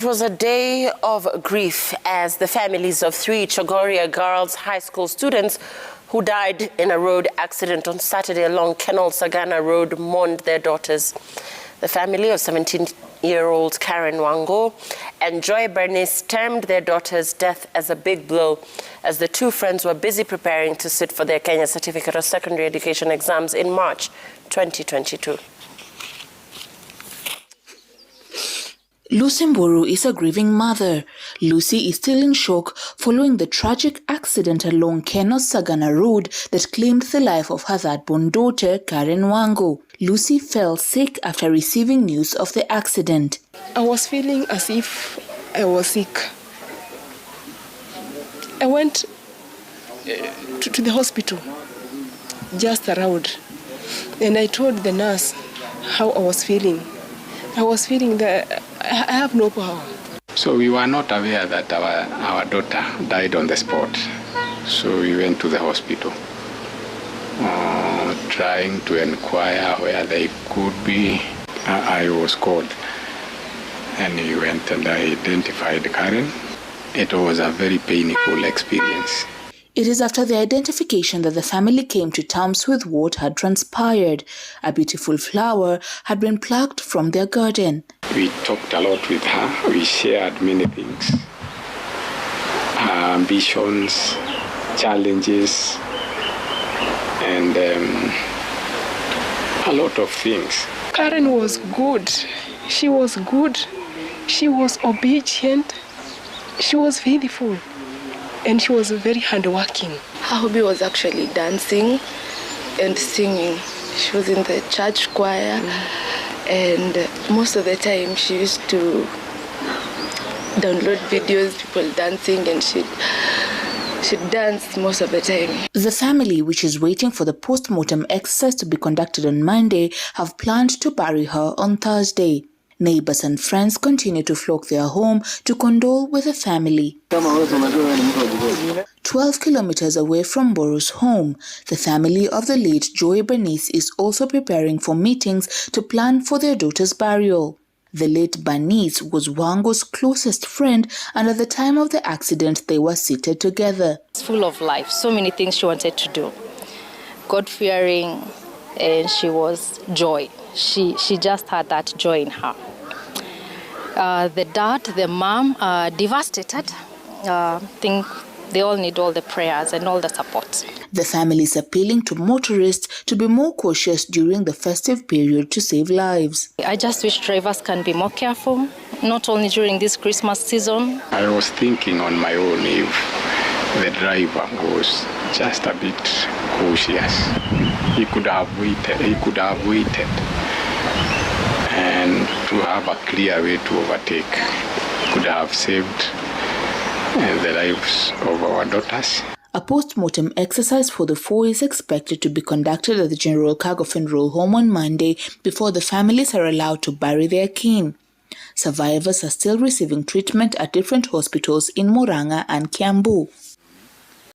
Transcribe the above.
It was a day of grief as the families of 3 Chogoria girls high school students who died in a road accident on Saturday along Kenol Sagana Road mourned their daughters. The family of 17-year-old Karen Wango and Joy Bernice termed their daughter's death as a big blow as the two friends were busy preparing to sit for their Kenya Certificate of Secondary Education exams in March 2022. Lucy Mburu is a grieving mother. Lucy is still in shock following the tragic accident along Kenol Sagana Road that claimed the life of her third-born daughter, Karen Wango. Lucy fell sick after receiving news of the accident. I was feeling as if I was sick. I went to the hospital, just around, and I told the nurse how I was feeling. I was feeling that I have no power. So we were not aware that our daughter died on the spot. So we went to the hospital, trying to inquire where they could be. I was called, and we went and I identified Karen. It was a very painful experience. It is after the identification that the family came to terms with what had transpired. A beautiful flower had been plucked from their garden. We talked a lot with her. We shared many things. Her ambitions, challenges, and a lot of things. Karen was good. She was good. She was obedient. She was faithful. And she was very hardworking. Her hobby was actually dancing and singing. She was in the church choir, and most of the time she used to download videos, people dancing, and she'd dance most of the time. The family, which is waiting for the post-mortem exercise to be conducted on Monday, have planned to bury her on Thursday. Neighbors and friends continue to flock their home to condole with the family. 12 kilometers away from Mboro's home, the family of the late Joy Bernice is also preparing for meetings to plan for their daughter's burial. The late Bernice was Wango's closest friend, and at the time of the accident, they were seated together. It's full of life, so many things she wanted to do. God-fearing, and she was joy. She just had that joy in her. The dad, the mom, devastated. I think they all need all the prayers and all the support. The family is appealing to motorists to be more cautious during the festive period to save lives. I just wish drivers can be more careful, not only during this Christmas season. I was thinking on my own if the driver was just a bit cautious. He could have waited. And to have a clear way to overtake could have saved the lives of our daughters. A post-mortem exercise for the four is expected to be conducted at the General Cargo Funeral Home on Monday before the families are allowed to bury their kin. Survivors are still receiving treatment at different hospitals in Murang'a and Kiambu.